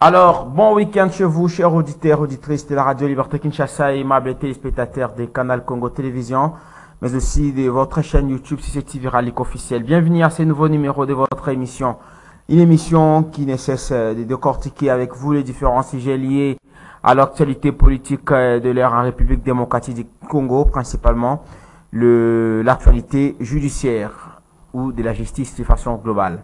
Alors, bon week-end chez vous, chers auditeurs, auditrices de la Radio Liberté Kinshasa et aimables téléspectateurs des canaux Congo Télévision, mais aussi de votre chaîne YouTube CCTV Ralik officiel. Bienvenue à ce nouveau numéro de votre émission. Une émission qui ne cesse de décortiquer avec vous les différents sujets liés à l'actualité politique de l'ère en République démocratique du Congo, principalement l'actualité judiciaire ou de la justice de façon globale.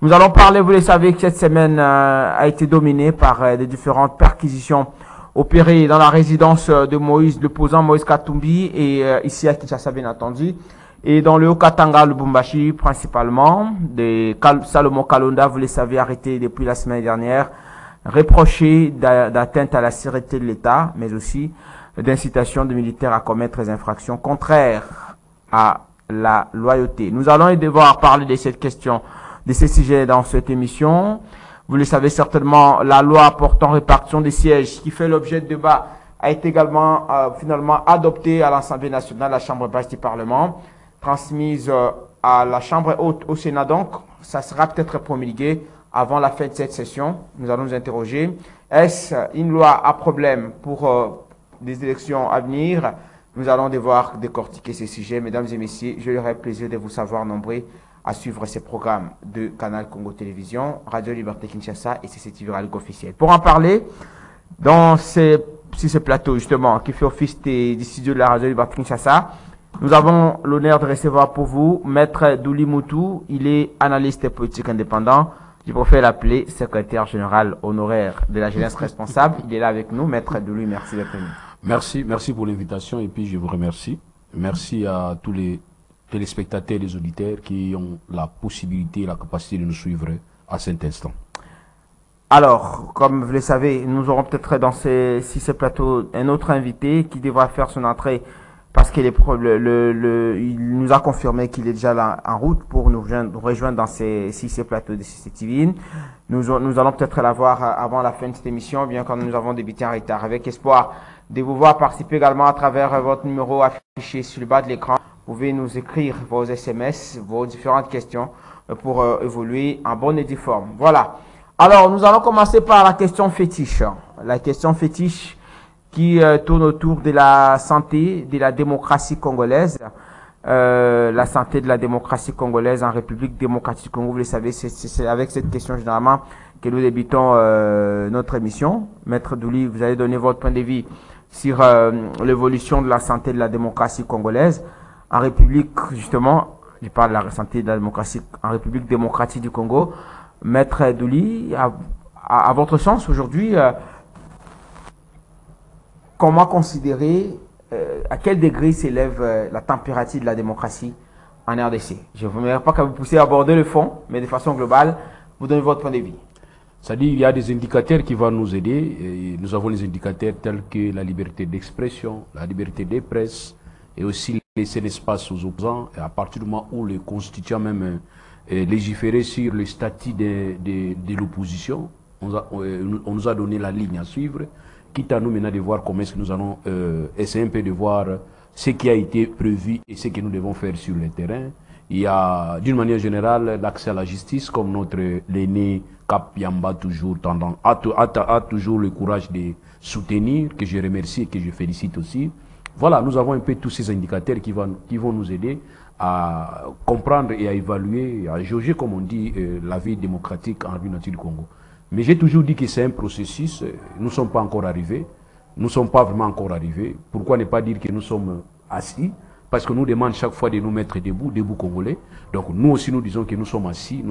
Nous allons parler, vous le savez, que cette semaine a été dominée par des différentes perquisitions opérées dans la résidence de Moïse, l'opposant Moïse Katumbi, et ici à Kinshasa, bien entendu, et dans le Haut-Katanga, Lubumbashi, principalement, de Salomon Kalonda, vous le savez, arrêté depuis la semaine dernière, reproché d'atteinte à la sécurité de l'État, mais aussi d'incitation de militaires à commettre des infractions contraires à la loyauté. Nous allons devoir parler de cette question, de ces sujets dans cette émission. Vous le savez certainement, la loi portant répartition des sièges qui fait l'objet de débat a été également finalement adoptée à l'Assemblée nationale, la Chambre basse du Parlement, transmise à la Chambre haute au Sénat. Donc, ça sera peut-être promulgué avant la fin de cette session. Nous allons nous interroger. Est-ce une loi à problème pour des élections à venir? Nous allons devoir décortiquer ces sujets. Mesdames et messieurs, j'aurai plaisir de vous savoir nombreux à suivre ces programmes de Canal Congo Télévision, Radio Liberté Kinshasa et CCTV Ralik officiel. Pour en parler, sur ce plateau justement, qui fait office des studios de la Radio Liberté Kinshasa, nous avons l'honneur de recevoir pour vous Maître Douli Moutou. Il est analyste politique indépendant. Je préfère l'appeler secrétaire général honoraire de la jeunesse responsable. Il est là avec nous. Maître Douli, merci d'être venu. Merci pour l'invitation et puis je vous remercie. Merci à tous les téléspectateurs et les auditeurs qui ont la possibilité et la capacité de nous suivre à cet instant. Alors, comme vous le savez, nous aurons peut-être dans ce plateau un autre invité qui devra faire son entrée parce qu'il il nous a confirmé qu'il est déjà là en route pour nous rejoindre dans ces plateaux de CCTV. Nous allons peut-être l'avoir avant la fin de cette émission, bien quand nous avons débuté en retard, avec espoir de vous voir participer également à travers votre numéro affiché sur le bas de l'écran. Vous pouvez nous écrire vos SMS, vos différentes questions pour évoluer en bonne et due forme. Voilà. Alors, nous allons commencer par la question fétiche. La question fétiche qui tourne autour de la santé de la démocratie congolaise. La santé de la démocratie congolaise en République démocratique du Congo. Vous le savez, c'est avec cette question généralement que nous débutons notre émission. Maître Douli, vous allez donner votre point de vue sur l'évolution de la santé de la démocratie congolaise. En République, justement, je parle de la santé de la démocratie en République démocratique du Congo. Maître Douli, à votre sens aujourd'hui, comment considérer, à quel degré s'élève la température de la démocratie en RDC? Je ne vous mets pas qu'à vous pousser à aborder le fond, mais de façon globale, vous donnez votre point de vue. C'est-à-dire qu'il y a des indicateurs qui vont nous aider. Et nous avons des indicateurs tels que la liberté d'expression, la liberté des presses, et aussi laisser l'espace aux opposants. Et à partir du moment où les constituants même légiféraient sur le statut de l'opposition, on nous a donné la ligne à suivre, quitte à nous maintenant de voir comment est-ce que nous allons essayer un peu de voir ce qui a été prévu et ce que nous devons faire sur le terrain. Il y a d'une manière générale l'accès à la justice, comme notre l'aîné Cap Yamba a toujours le courage de soutenir, que je remercie et que je félicite aussi. Voilà, nous avons un peu tous ces indicateurs qui vont nous aider à comprendre et à évaluer, à jauger, comme on dit, la vie démocratique en République du Congo. Mais j'ai toujours dit que c'est un processus, nous ne sommes pas encore arrivés, nous ne sommes pas vraiment encore arrivés. Pourquoi ne pas dire que nous sommes assis? Parce que nous demandons chaque fois de nous mettre debout Congolais. Donc nous aussi nous disons que nous sommes assis,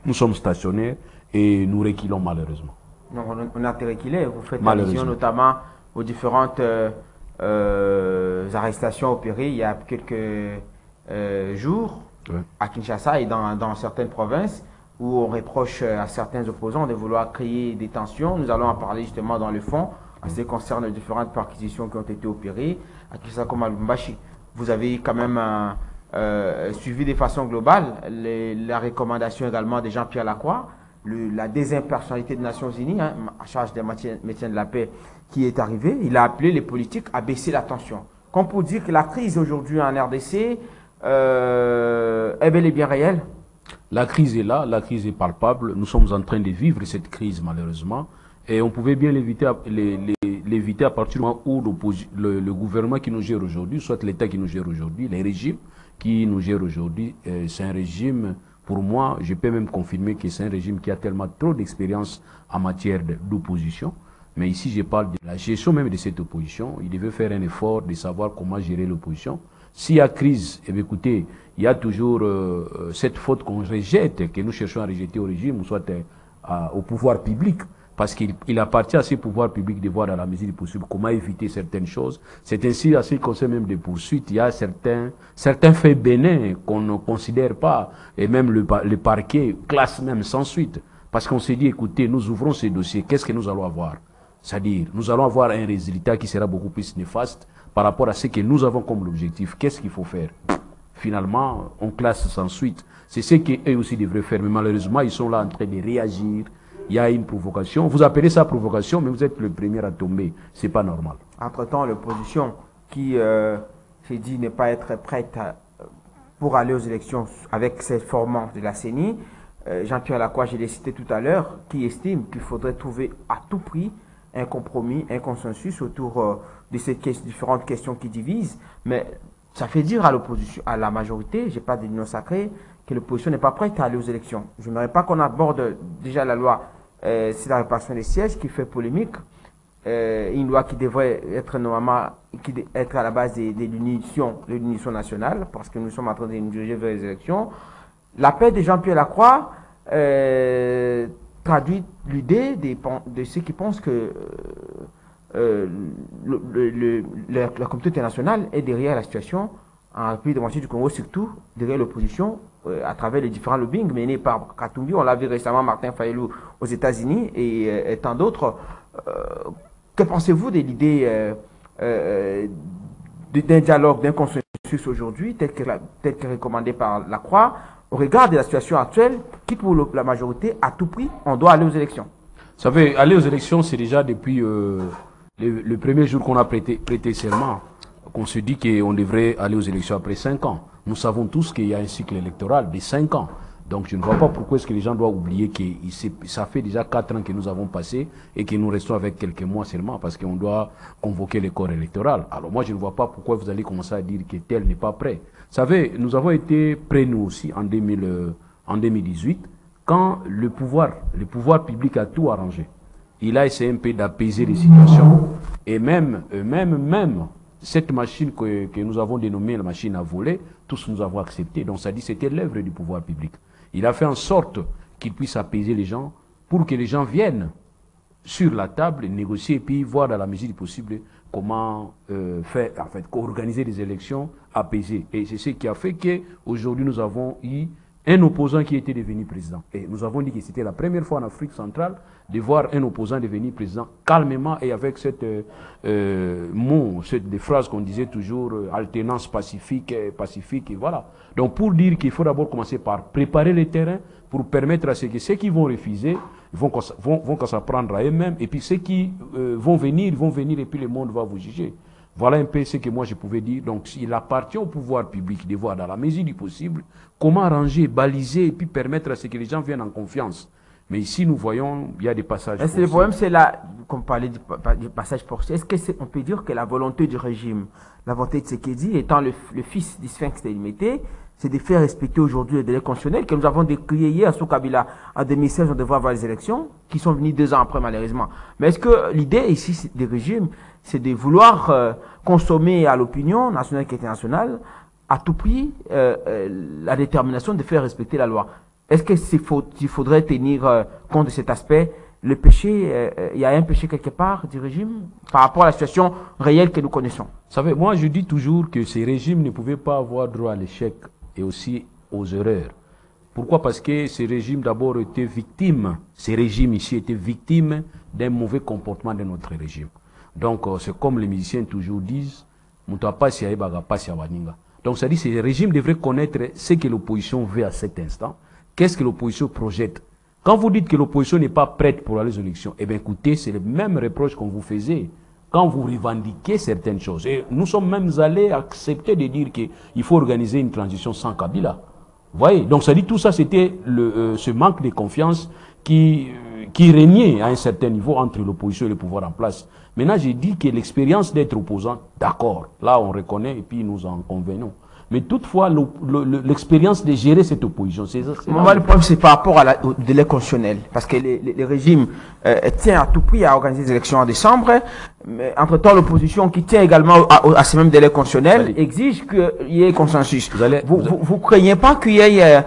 nous sommes stationnaires et nous reculons malheureusement. Donc on a reculé, vous faites allusion notamment aux différentes arrestations opérées il y a quelques jours à Kinshasa et dans certaines provinces où on reproche à certains opposants de vouloir créer des tensions. Nous allons en parler justement dans le fond en ce qui concerne les différentes perquisitions qui ont été opérées à Kinshasa comme à Lubumbashi. Vous avez quand même suivi de façon globale la recommandation également de Jean-Pierre Lacroix, la désimpersonnalité des Nations Unies, en charge des maintien de la paix, qui est arrivé. Il a appelé les politiques à baisser la tension. Comme pour dire que la crise aujourd'hui en RDC est bel et bien réelle. La crise est là, la crise est palpable. Nous sommes en train de vivre cette crise malheureusement. Et on pouvait bien l'éviter à partir du moment où le gouvernement qui nous gère aujourd'hui, soit l'État qui nous gère aujourd'hui, les régimes qui nous gèrent aujourd'hui, c'est un régime, pour moi, je peux même confirmer que c'est un régime qui a tellement trop d'expérience en matière d'opposition. Mais ici, je parle de la gestion même de cette opposition. Il devait faire un effort de savoir comment gérer l'opposition. S'il y a crise, eh bien, écoutez, il y a toujours cette faute qu'on rejette, que nous cherchons à rejeter au régime, ou soit au pouvoir public. Parce qu'il appartient à ces pouvoirs publics de voir dans la mesure du possible comment éviter certaines choses. C'est ainsi, à ce qui concerne même des poursuites, il y a certains faits bénins qu'on ne considère pas, et même le parquet classe même sans suite. Parce qu'on s'est dit, écoutez, nous ouvrons ces dossiers, qu'est-ce que nous allons avoir? C'est-à-dire, nous allons avoir un résultat qui sera beaucoup plus néfaste par rapport à ce que nous avons comme objectif. Qu'est-ce qu'il faut faire? Finalement, on classe sans suite. C'est ce qu'eux aussi devraient faire. Mais malheureusement, ils sont là en train de réagir. Il y a une provocation. Vous appelez ça provocation, mais vous êtes le premier à tomber. C'est pas normal. Entre-temps, l'opposition qui s'est dit ne pas être prête pour aller aux élections avec ces formants de la CENI, Jean-Pierre Lacroix, je l'ai cité tout à l'heure, qui estime qu'il faudrait trouver à tout prix un compromis, un consensus autour de ces différentes questions qui divisent. Mais ça fait dire à l'opposition, à la majorité, j'ai pas d'union sacrée, que l'opposition n'est pas prête à aller aux élections. Je n'aimerais pas qu'on aborde déjà la loi c'est la répartition des sièges qui fait polémique. Une loi qui devrait être normalement, être à la base de l'unition nationale, parce que nous sommes en train de nous diriger vers les élections. L'appel de Jean-Pierre Lacroix traduit l'idée de ceux qui pensent que la communauté internationale est derrière la situation en République démocratique du Congo, surtout derrière l'opposition, à travers les différents lobbying menés par Katumbi. On l'a vu récemment, Martin Fayulu aux États-Unis et tant d'autres. Que pensez-vous de l'idée d'un dialogue, d'un consensus aujourd'hui, tel que recommandé par Lacroix, au regard de la situation actuelle, qui pour la majorité, à tout prix, on doit aller aux élections? Vous savez, aller aux élections, c'est déjà depuis le premier jour qu'on a prêté serment, qu'on se dit qu'on devrait aller aux élections après 5 ans. Nous savons tous qu'il y a un cycle électoral de 5 ans. Donc je ne vois pas pourquoi est-ce que les gens doivent oublier que ça fait déjà 4 ans que nous avons passé et que nous restons avec quelques mois seulement parce qu'on doit convoquer le corps électoral. Alors moi je ne vois pas pourquoi vous allez commencer à dire que tel n'est pas prêt. Vous savez, nous avons été prêts nous aussi en 2018 quand le pouvoir public a tout arrangé. Il a essayé un peu d'apaiser les situations et même cette machine que nous avons dénommée la machine à voler, tous nous avons accepté. Donc ça dit c'était l'œuvre du pouvoir public. Il a fait en sorte qu'il puisse apaiser les gens pour que les gens viennent sur la table, négocier et puis voir dans la mesure du possible comment faire, en fait, organiser des élections apaisées. Et c'est ce qui a fait qu'aujourd'hui nous avons eu un opposant qui était devenu président. Et nous avons dit que c'était la première fois en Afrique centrale de voir un opposant devenir président calmement et avec cette des phrases qu'on disait toujours, alternance pacifique, et voilà. Donc pour dire qu'il faut d'abord commencer par préparer le terrain pour permettre à ceux qui vont refuser vont qu'à s'apprendre à eux-mêmes et puis ceux qui vont venir et puis le monde va vous juger. Voilà un peu ce que moi je pouvais dire. Donc il appartient au pouvoir public de voir dans la mesure du possible comment arranger, baliser et puis permettre à ce que les gens viennent en confiance. Mais ici nous voyons, il y a des passages forcés. Le problème c'est là, comme on parlait du passage forcé, est-ce qu'on peut dire que la volonté du régime, la volonté de Tshisekedi étant le fils du sphinx délimité, c'est de faire respecter aujourd'hui le délai constitutionnel que nous avons décrié hier sous Kabila. En 2016, on devrait avoir les élections qui sont venues 2 ans après malheureusement. Mais est-ce que l'idée ici des régimes, c'est de vouloir consommer à l'opinion nationale et internationale à tout prix la détermination de faire respecter la loi? Est-ce qu'il faudrait tenir compte de cet aspect? Le péché, il y a un péché quelque part du régime par rapport à la situation réelle que nous connaissons. Vous savez, moi je dis toujours que ces régimes ne pouvaient pas avoir droit à l'échec et aussi aux erreurs. Pourquoi? Parce que ces régimes d'abord étaient victimes, ces régimes ici étaient victimes d'un mauvais comportement de notre régime. Donc c'est comme les musiciens toujours disent, donc ça dit que ces régimes devraient connaître ce que l'opposition veut à cet instant. Qu'est-ce que l'opposition projette? Quand vous dites que l'opposition n'est pas prête pour aller aux élections, eh bien écoutez, c'est le même reproche qu'on vous faisait quand vous revendiquez certaines choses. Et nous sommes même allés accepter de dire qu'il faut organiser une transition sans Kabila. Vous voyez, donc ça dit tout ça, c'était ce manque de confiance qui régnait à un certain niveau entre l'opposition et le pouvoir en place. Maintenant, j'ai dit que l'expérience d'être opposant, d'accord, là on reconnaît et puis nous en convenons. Mais toutefois, l'expérience de gérer cette opposition, c'est ça. Moi, le problème, c'est par rapport au délai constitutionnel. Parce que les régimes tiennent à tout prix à organiser des élections en décembre. Mais entre-temps, l'opposition, qui tient également à ces mêmes délais constitutionnels, exige qu'il y ait consensus. Vous craignez pas qu'il y ait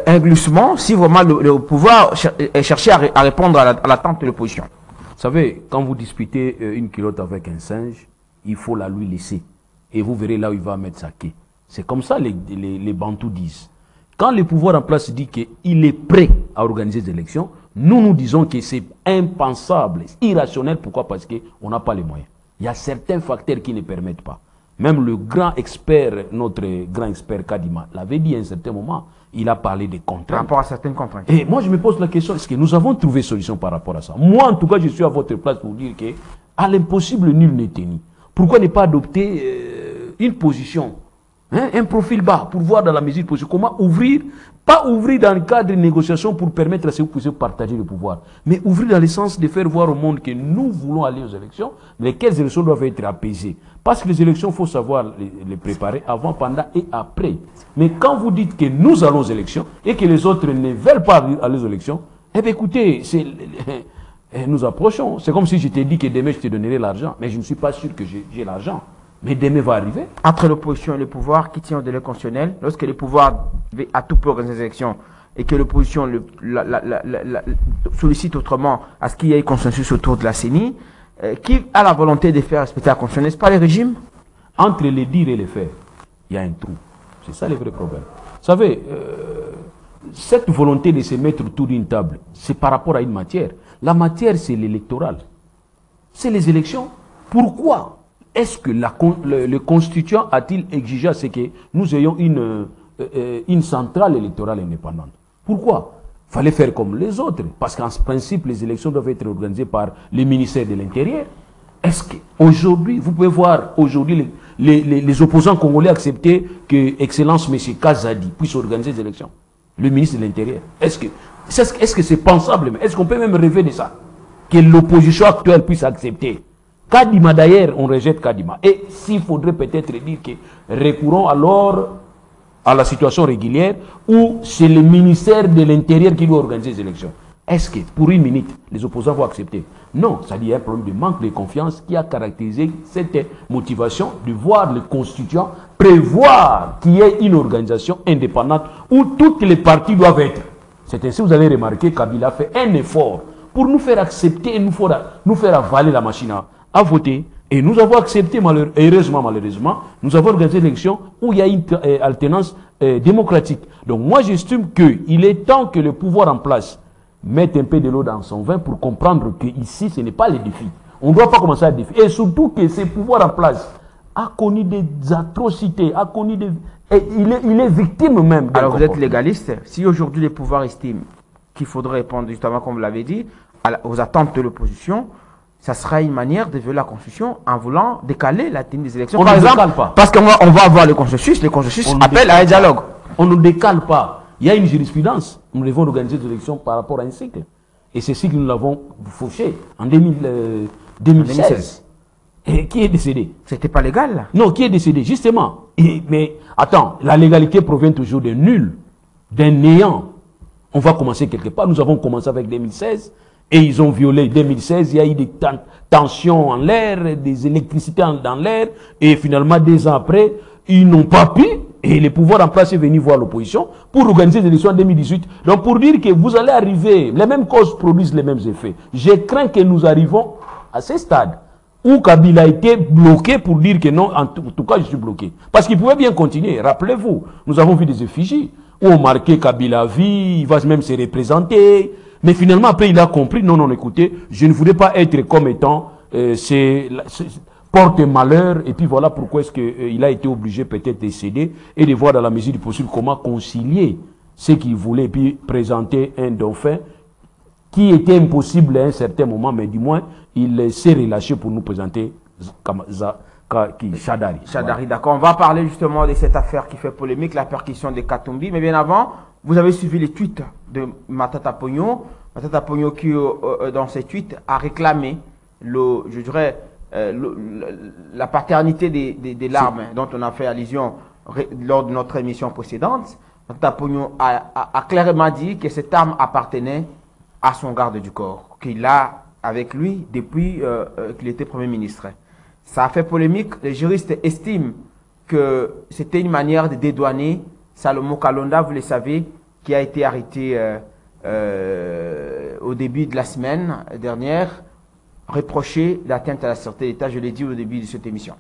un glissement si vraiment le pouvoir cherchait à répondre à l'attente de l'opposition? Vous savez, quand vous disputez une culotte avec un singe, il faut la lui laisser. Et vous verrez là où il va mettre sa queue. C'est comme ça les Bantous disent. Quand le pouvoir en place dit qu'il est prêt à organiser des élections, nous disons que c'est impensable, irrationnel. Pourquoi? Parce qu'on n'a pas les moyens. Il y a certains facteurs qui ne permettent pas. Même le grand expert, notre grand expert Kadima, l'avait dit à un certain moment. Il a parlé des contraintes. Par rapport à certaines contraintes. Et moi, je me pose la question, est-ce que nous avons trouvé solution par rapport à ça? Moi, en tout cas, je suis à votre place pour dire que à l'impossible, nul n'est tenu. Pourquoi ne pas adopter une position, un profil bas, pour voir dans la mesure possible comment ouvrir, pas ouvrir dans le cadre de négociation pour permettre à ceux qui puissent partager le pouvoir, mais ouvrir dans le sens de faire voir au monde que nous voulons aller aux élections, lesquelles élections doivent être apaisées. Parce que les élections, il faut savoir les préparer avant, pendant et après. Mais quand vous dites que nous allons aux élections et que les autres ne veulent pas aller aux élections, eh bien écoutez, nous approchons. C'est comme si je t'ai dit que demain je te donnerai l'argent, mais je ne suis pas sûr que j'ai l'argent. Mais demain va arriver. Entre l'opposition et le pouvoir, qui tient au délai constitutionnel, lorsque le pouvoir veut à tout prix organiser des élections et que l'opposition sollicite autrement à ce qu'il y ait consensus autour de la CENI, qui a la volonté de faire respecter la constitution? N'est-ce pas les régimes? Entre les dire et les faire, il y a un trou. C'est ça le vrai problème. Vous savez, cette volonté de se mettre autour d'une table, c'est par rapport à une matière. La matière, c'est l'électoral. C'est les élections. Pourquoi est-ce que le constituant a-t-il exigé à ce que nous ayons une centrale électorale indépendante? Pourquoi? Il fallait faire comme les autres. Parce qu'en principe, les élections doivent être organisées par le ministère de l'Intérieur. Est-ce qu'aujourd'hui, vous pouvez voir aujourd'hui les opposants congolais accepter que Excellence M. Kazadi puisse organiser des élections? Le ministre de l'Intérieur. Est-ce que c'est pensable? Est-ce qu'on peut même rêver de ça? Que l'opposition actuelle puisse accepter? Kadima d'ailleurs, on rejette Kadima. Et s'il faudrait peut-être dire que recourons alors à la situation régulière où c'est le ministère de l'Intérieur qui doit organiser les élections. Est-ce que pour une minute, les opposants vont accepter? Non, ça dit un problème de manque de confiance qui a caractérisé cette motivation de voir le constituant prévoir qu'il y ait une organisation indépendante où toutes les parties doivent être. C'est ainsi, vous allez remarquer, Kabila fait un effort pour nous faire accepter et nous faire avaler la machine à voter. Et nous avons accepté, malheureusement, nous avons organisé l'élection où il y a une alternance démocratique. Donc moi, j'estime qu'il est temps que le pouvoir en place mette un peu de l'eau dans son vin pour comprendre qu'ici, ce n'est pas les défis. On ne doit pas commencer à défier. Et surtout que ce pouvoir en place a connu des atrocités, il est victime même. Alors vous êtes légaliste. Si aujourd'hui les pouvoirs estiment qu'il faudrait répondre, justement, comme vous l'avez dit, aux attentes de l'opposition, ça sera une manière de violer la Constitution en voulant décaler la tenue des élections. On ne décale pas. Parce qu'on va avoir le consensus appelle à un dialogue. On ne décale pas. Il y a une jurisprudence. Nous devons organiser des élections par rapport à un cycle. Et ce cycle, nous l'avons fauché en 2016. Et qui est décédé? C'était pas légal, là. Non, qui est décédé, justement. Mais attends, la légalité provient toujours d'un nul, d'un néant. On va commencer quelque part. Nous avons commencé avec 2016. Et ils ont violé 2016, il y a eu des tensions en l'air, des électricités dans l'air, et finalement, 2 ans après, ils n'ont pas pu, et le pouvoir en place est venu voir l'opposition pour organiser des élections en 2018. Donc pour dire que vous allez arriver, les mêmes causes produisent les mêmes effets. Je crains que nous arrivons à ce stade où Kabila a été bloqué pour dire que non, en tout cas je suis bloqué. Parce qu'il pouvait bien continuer, rappelez-vous, nous avons vu des effigies où on marquait Kabila vie, il va même se représenter. Mais finalement, après, il a compris, non, écoutez, je ne voudrais pas être comme étant, porte malheur, et puis voilà pourquoi est-ce qu'il a été obligé peut-être de céder et de voir dans la mesure du possible comment concilier ce qu'il voulait, et puis présenter un dauphin qui était impossible à un certain moment, mais du moins, il s'est relâché pour nous présenter Chadari. Chadari, d'accord. On va parler justement de cette affaire qui fait polémique, la perquisition de Katumbi. Mais bien avant, vous avez suivi les tweets de Matata Ponyo. Matata Ponyo qui, dans ses tweets, a réclamé, je dirais, la paternité des larmes dont on a fait allusion lors de notre émission précédente. Matata Ponyo a clairement dit que cette arme appartenait à son garde du corps, qu'il a avec lui depuis qu'il était Premier ministre. Ça a fait polémique. Les juristes estiment que c'était une manière de dédouaner Salomon Kalonda, vous le savez, qui a été arrêté au début de la semaine dernière, reproché d'atteinte à la sûreté de l'État, je l'ai dit au début de cette émission.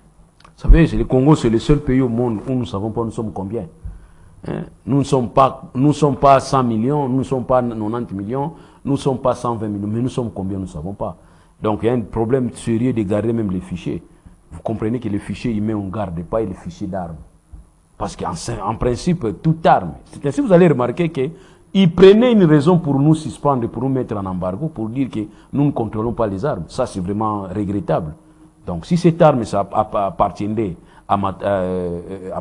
Vous savez, le Congo, c'est le seul pays au monde où nous ne savons pas nous sommes combien. Hein? Nous ne sommes pas 100 millions, nous ne sommes pas 90 millions, nous ne sommes pas 120 millions, mais nous sommes combien, nous ne savons pas. Donc il y a un problème sérieux de garder même les fichiers. Vous comprenez que les fichiers, ils mettent en garde pas les fichiers d'armes. Parce qu'en principe, toute arme. C'est ainsi que vous allez remarquer qu'ils prenaient une raison pour nous suspendre, pour nous mettre en embargo, pour dire que nous ne contrôlons pas les armes. Ça, c'est vraiment regrettable. Donc si cette arme ça appartiendrait à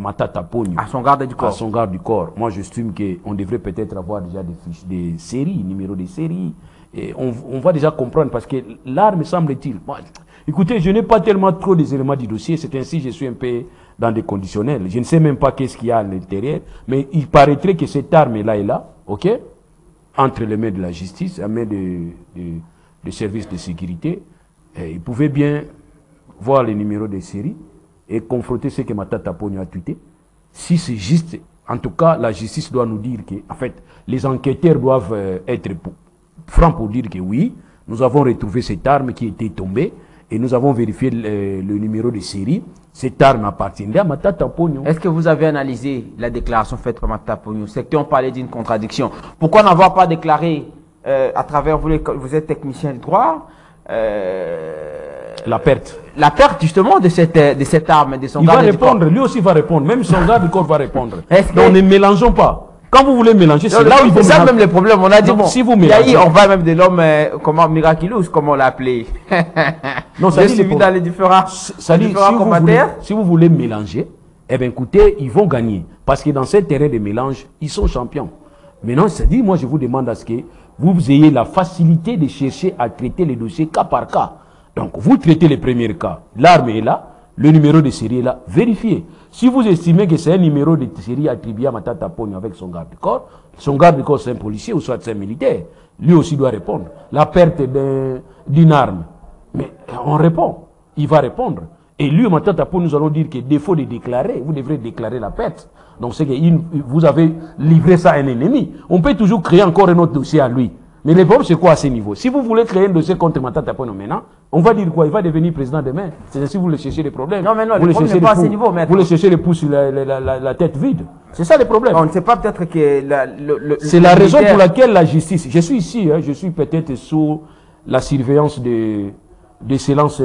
Matata Ponyo, à son garde du corps. À son garde du corps. Moi, j'estime qu'on devrait peut-être avoir déjà des séries, numéros de séries. Et on va déjà comprendre parce que l'arme, semble-t-il. Bon, écoutez, je n'ai pas tellement trop des éléments du dossier. C'est ainsi que je suis un peu dans des conditionnels. Je ne sais même pas qu'est-ce qu'il y a à l'intérieur. Mais il paraîtrait que cette arme-là est là, ok, entre les mains de la justice, les mains des services de sécurité. Et il pouvait bien voir les numéros de séries et confronter ce que Matata Ponyo a tweeté. Si c'est juste, en tout cas, la justice doit nous dire que, en fait, les enquêteurs doivent être francs pour dire que oui, nous avons retrouvé cette arme qui était tombée et nous avons vérifié le numéro de série. Cette arme appartenait à Matata Ponyo. Est-ce que vous avez analysé la déclaration faite par Matata Ponyo? C'est qu'on parlait d'une contradiction. Pourquoi n'avoir pas déclaré à travers vous êtes technicien de droit la perte. La perte justement de cette arme, de son garde du corps. Il va répondre, lui aussi va répondre, même son garde du corps va répondre. Donc ne mélangeons pas. Quand vous voulez mélanger, c'est là où il faut mélanger. C'est ça même le problème. On a dit, bon, si vous mélangez, on va même de l'homme, comment, miraculous, comme on l'a appelé. Non, ça dit dans les différents, commentaires. Si vous voulez mélanger, eh bien écoutez, ils vont gagner. Parce que dans ce terrain de mélange, ils sont champions. Maintenant, c'est dit, moi je vous demande à ce que vous ayez la facilité de chercher à traiter les dossiers cas par cas. Donc, vous traitez les premiers cas. L'arme est là, le numéro de série est là, vérifiez. Si vous estimez que c'est un numéro de série attribué à Matata Ponyo avec son garde du corps c'est un policier ou soit c'est un militaire, lui aussi doit répondre. La perte d'une arme, mais on répond, il va répondre. Et lui, Matata Ponyo, nous allons dire que défaut de déclarer, vous devrez déclarer la perte. Donc, c'est que vous avez livré ça à un ennemi. On peut toujours créer encore un autre dossier à lui. Mais le problème, c'est quoi à ce niveau? Si vous voulez créer un dossier contre Matata Ponyo maintenant, on va dire quoi? Il va devenir président demain. C'est si vous voulez chercher des problèmes. Non, mais non, le problème n'est pas à ce niveau, maître. Vous voulez chercher les pouces sur la tête vide. C'est ça le problème. On ne sait pas peut-être que c'est la raison pour laquelle la justice... Je suis ici, hein, je suis peut-être sous la surveillance de l'excellence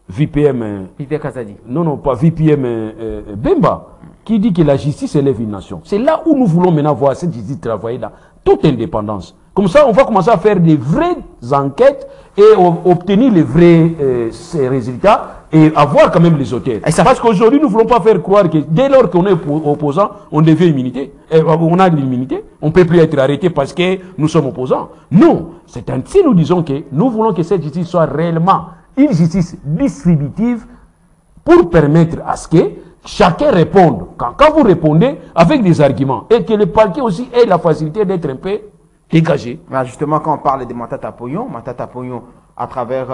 VPM... Peter Kazadi. Non, pas VPM Bemba, qui dit que la justice élève une nation. C'est là où nous voulons maintenant voir cette justice travailler dans toute indépendance. Comme ça, on va commencer à faire des vraies enquêtes et obtenir les vrais résultats et avoir quand même les auteurs. Parce qu'aujourd'hui, nous ne voulons pas faire croire que dès lors qu'on est opposant, on devient immunité. On a l'immunité. On ne peut plus être arrêté parce que nous sommes opposants. Non. C'est ainsi nous disons que nous voulons que cette justice soit réellement une justice distributive pour permettre à ce que chacun réponde. Quand vous répondez avec des arguments et que le parquet aussi ait la facilité d'être un peu dégagé. Justement, quand on parle de Matata Ponyo, à travers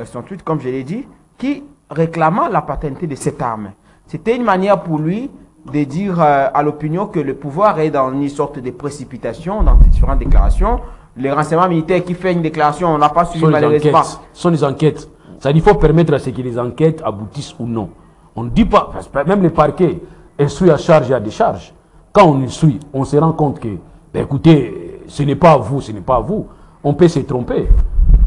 son tweet, comme je l'ai dit, qui réclamant la paternité de cette arme. C'était une manière pour lui de dire à l'opinion que le pouvoir est dans une sorte de précipitation, dans différentes déclarations. Les renseignements militaires qui fait une déclaration, on n'a pas suivi malheureusement. Ce sont des enquêtes. Ça dit, il faut permettre à ce que les enquêtes aboutissent ou non. On ne dit pas, parce que même les parquets instruisent à charge et à décharge. Quand on instruit, on se rend compte que, ben écoutez, ce n'est pas à vous, ce n'est pas à vous. On peut se tromper.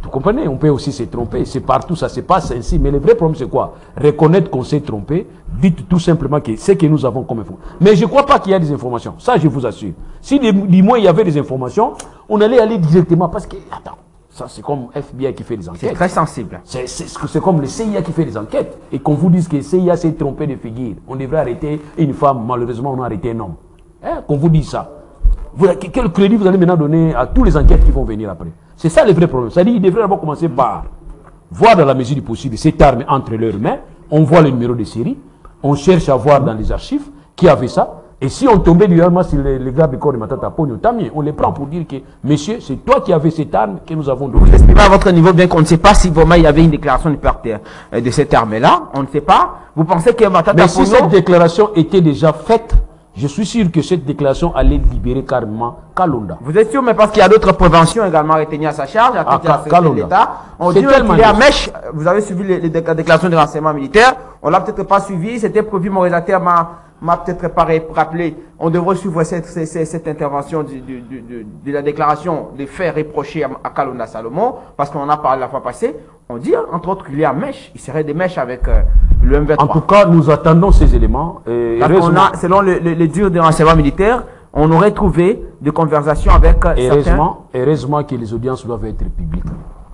Vous comprenez? On peut aussi se tromper. C'est partout, ça se passe ainsi. Mais le vrai problème, c'est quoi? Reconnaître qu'on s'est trompé. Dites tout simplement que c'est que nous avons comme information. Mais je ne crois pas qu'il y a des informations. Ça, je vous assure. Si du moins il y avait des informations, on allait aller directement. Parce que, attends, Ça, c'est comme FBI qui fait des enquêtes. C'est très sensible. C'est comme le CIA qui fait des enquêtes. Et qu'on vous dise que le CIA s'est trompé de figure. On devrait arrêter une femme, malheureusement, on a arrêté un homme. Hein? Qu'on vous dise ça. Quel crédit vous allez maintenant donner à toutes les enquêtes qui vont venir après? C'est ça le vrai problème. C'est-à-dire qu'il devrait d'abord commencer par voir dans la mesure du possible cette arme entre leurs mains. On voit le numéro de série. On cherche à voir dans les archives qui avait ça. Et si on tombait directement sur les gars de corps de Matata Pogno, tant mieux. On les prend pour dire que, monsieur, c'est toi qui avais cette arme que nous avons donnée. Vous estimez à votre niveau, bien qu'on ne sait pas si vraiment il y avait une déclaration du parterre de cette arme-là. On ne sait pas. Vous pensez que Matata Mais Pogno... si cette déclaration était déjà faite, je suis sûr que cette déclaration allait libérer carrément Kalonda. Vous êtes sûr, mais parce qu'il y a d'autres préventions également retenues à sa charge, à l'État. On dit qu'il est à Mèche. Vous avez suivi les déclarations de renseignement militaire. On l'a peut-être pas suivi. C'était prévu, mon réalisateur m'a peut-être pas rappelé. On devrait suivre cette intervention de la déclaration des faits reprochés à Kalonda Salomon, parce qu'on en a parlé la fois passée. On dit, entre autres, qu'il est à Mèche. Il serait des mèches avec le M23. En tout cas, nous attendons ces éléments. Selon les dires des renseignements militaires, on aurait trouvé des conversations avec certains. Heureusement que les audiences doivent être publiques.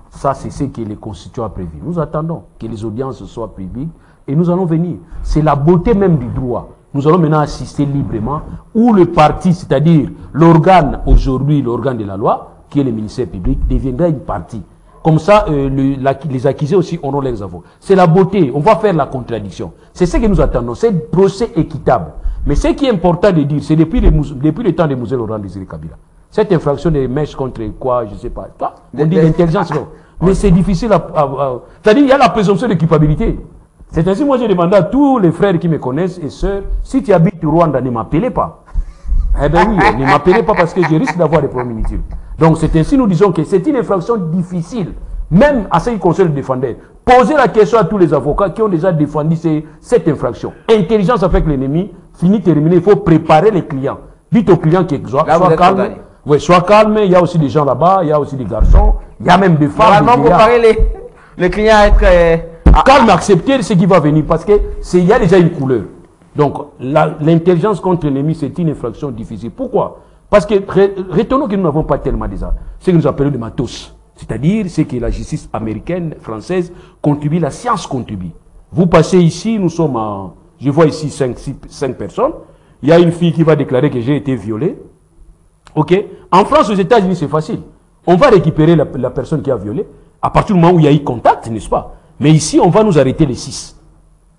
Ça, c'est ce que les constituants ont prévu. Nous attendons que les audiences soient publiques et nous allons venir. C'est la beauté même du droit. Nous allons maintenant assister librement où le parti, c'est-à-dire l'organe, aujourd'hui l'organe de la loi, qui est le ministère public, deviendra une partie. Comme ça, les accusés aussi auront leurs avocats. C'est la beauté. On va faire la contradiction. C'est ce que nous attendons. C'est un procès équitable. Mais ce qui est important de dire, c'est depuis le temps de Moussé Laurent Désiré Kabila. Cette infraction des mèches contre quoi, je ne sais pas. On dit l'intelligence. Mais c'est difficile à c'est-à-dire, il y a la présomption de culpabilité. C'est ainsi, moi, j'ai demandé à tous les frères qui me connaissent et sœurs, si tu habites au Rwanda, ne m'appelez pas. Eh bien oui, ne m'appelez pas parce que je risque d'avoir des problèmes inutiles. Donc c'est ainsi, nous disons que c'est une infraction difficile, même à ceux qui concernent le défendeur. Posez la question à tous les avocats qui ont déjà défendu cette infraction. Intelligence avec l'ennemi, fini, terminé, il faut préparer les clients. Dites aux clients qu'ils soient calmes. Oui, sois calme, il y a aussi des gens là-bas, il y a aussi des garçons, il y a même des femmes. Normalement, préparer les clients à être... calme, accepter ce qui va venir parce que il y a déjà une couleur. Donc, l'intelligence contre l'ennemi, c'est une infraction difficile. Pourquoi? Parce que, retenons que nous n'avons pas tellement déjà ce que nous appelons le matos. C'est-à-dire, c'est que la justice américaine, française, contribue, la science contribue. Vous passez ici, nous sommes je vois ici 5 personnes. Il y a une fille qui va déclarer que j'ai été violée. Ok? En France, aux États-Unis, c'est facile. On va récupérer la personne qui a violé à partir du moment où il y a eu contact, n'est-ce pas? Mais ici, on va nous arrêter les 6.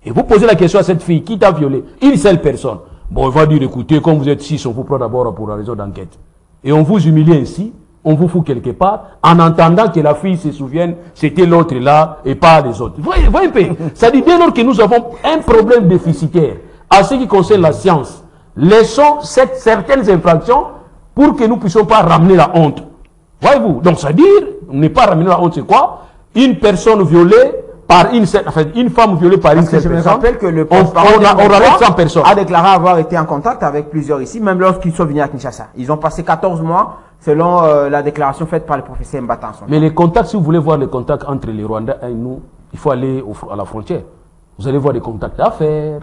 Et vous posez la question à cette fille, qui t'a violé? Une seule personne. Bon, il va dire, écoutez, comme vous êtes 6, on vous prend d'abord pour la raison d'enquête. Et on vous humilie ainsi, on vous fout quelque part, en entendant que la fille se souvienne, c'était l'autre là, et pas les autres. Voyez un peu. Ça dit, dès lors que nous avons un problème déficitaire, à ce qui concerne la science, laissons certaines infractions pour que nous ne puissions pas ramener la honte. Voyez-vous? Donc, ça veut dire, ne pas ramener la honte, c'est quoi? Une personne violée par une femme violée par une seule personne. Je me rappelle que le on arrête 100 personnes. A déclaré avoir été en contact avec plusieurs ici, même lorsqu'ils sont venus à Kinshasa. Ils ont passé 14 mois, selon la déclaration faite par le professeur Mbata. Mais les contacts, si vous voulez voir les contacts entre les Rwandais et nous, il faut aller à la frontière. Vous allez voir des contacts d'affaires,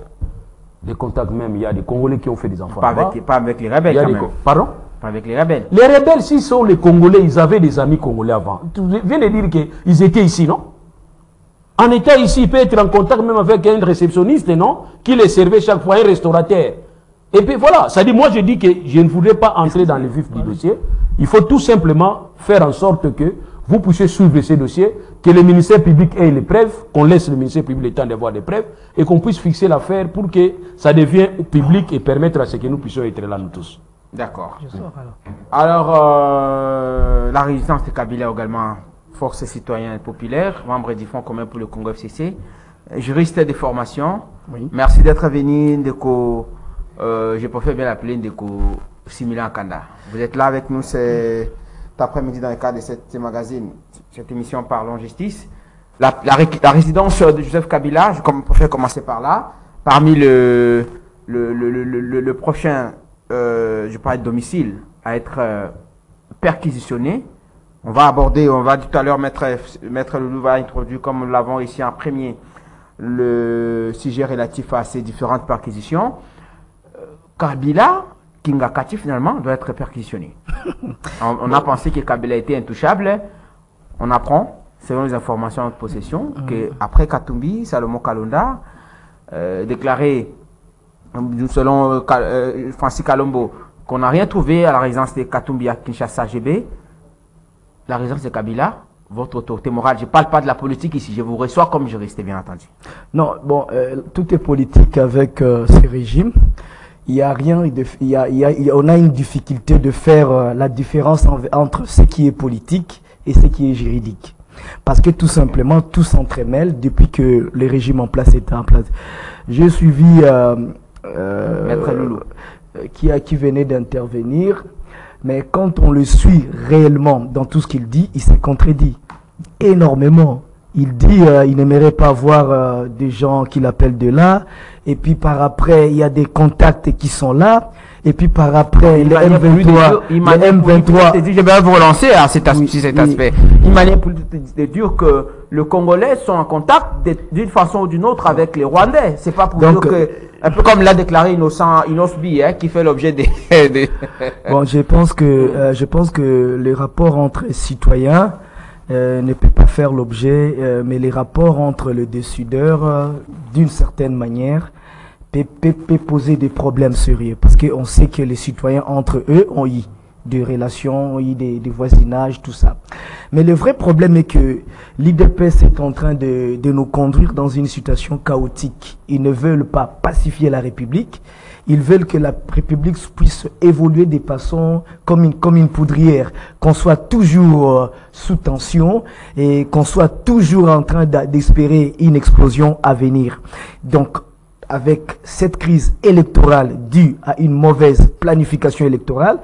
des contacts même, il y a des Congolais qui ont fait des enfants. Pas avec les rebelles quand même. Pardon? Pas avec les rebelles. Les rebelles, s'ils sont les Congolais, ils avaient des amis Congolais avant. Tu viens de dire qu'ils étaient ici, non? En étant ici, il peut être en contact même avec un réceptionniste, non? Qui les servait chaque fois, un restaurateur. Et puis voilà, ça dit, moi je dis que je ne voudrais pas entrer dans le vif du dossier. Il faut tout simplement faire en sorte que vous puissiez suivre ces dossiers, que le ministère public ait les preuves, qu'on laisse le ministère public le temps d'avoir des preuves, et qu'on puisse fixer l'affaire pour que ça devienne public et permettre à ce que nous puissions être là nous tous. D'accord. Alors, la résistance de Kabila également, force citoyenne et populaire, membre du Fonds commun pour le Congo FCC, juriste de formation. Oui. Merci d'être venu, Ndeko, je préfère bien l'appeler Ndeko Similan Kanda. Vous êtes là avec nous cet après-midi dans le cadre de cette magazine, cette émission Parlons Justice. La résidence de Joseph Kabila, je préfère commencer par là. Parmi le prochain, je parlais de domicile, à être perquisitionné. On va tout à l'heure, Maître Loulou va introduire, comme nous l'avons ici en premier, le sujet relatif à ces différentes perquisitions. Kabila, Kingakati finalement, doit être perquisitionné. On a pensé que Kabila était intouchable. on apprend, selon les informations en possession, qu'après Katumbi, Salomon Kalonda déclaré, selon Francis Kalombo, qu'on n'a rien trouvé à la résidence de Katumbi à Kinshasa GB, la résidence de Kabila, votre autorité morale. Je ne parle pas de la politique ici, je vous reçois comme juriste, bien entendu. Non, bon, tout est politique avec ce régime. Il y a rien, on a une difficulté de faire la différence entre ce qui est politique et ce qui est juridique. Parce que tout simplement, tout s'entremêle depuis que le régime en place était en place. J'ai suivi Maître Loulou qui venait d'intervenir, mais quand on le suit réellement dans tout ce qu'il dit, il s'est contredit énormément. Il dit il n'aimerait pas voir des gens qu'il appelle de là, et puis par après il y a des contacts qui sont là, et puis par après les M23, je vais vous relancer à cet aspect. Il m'a de dire que les Congolais sont en contact d'une façon ou d'une autre avec les Rwandais. C'est pas pour dire que, un peu comme l'a déclaré Inosbi, qui fait l'objet des bon, je pense que les rapports entre citoyens ne peut pas faire l'objet, mais les rapports entre les décideurs, d'une certaine manière, peut poser des problèmes sérieux. Parce qu'on sait que les citoyens entre eux ont eu des relations, ont eu des voisinages, tout ça. Mais le vrai problème est que l'IDPS est en train de nous conduire dans une situation chaotique. Ils ne veulent pas pacifier la République. Ils veulent que la République puisse évoluer de façon comme une poudrière, qu'on soit toujours sous tension et qu'on soit toujours en train d'espérer une explosion à venir. Donc, avec cette crise électorale due à une mauvaise planification électorale,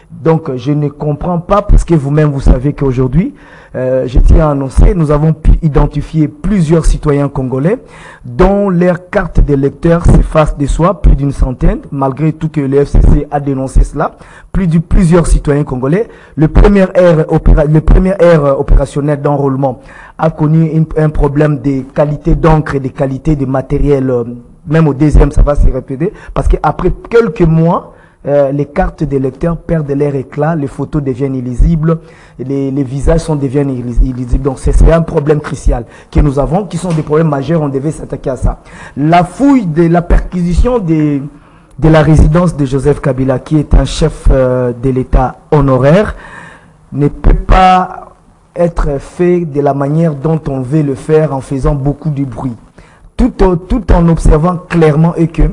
donc je ne comprends pas, parce que vous-même vous savez qu'aujourd'hui, je tiens à annoncer, nous avons pu identifier plusieurs citoyens congolais dont leur carte d'électeur s'efface de soi, plus d'une centaine, malgré tout que le FCC a dénoncé cela, plusieurs citoyens congolais. Le premier aire opérationnel d'enrôlement a connu un problème de qualité d'encre et de qualité de matériel, même au deuxième ça va se répéter, parce qu'après quelques mois, les cartes des lecteurs perdent leur éclat, les photos deviennent illisibles, les visages deviennent illisibles. Donc c'est un problème crucial que nous avons, qui sont des problèmes majeurs, on devait s'attaquer à ça. La fouille de la perquisition de la résidence de Joseph Kabila, qui est un chef de l'État honoraire, ne peut pas être fait de la manière dont on veut le faire, en faisant beaucoup de bruit. Tout en observant clairement et que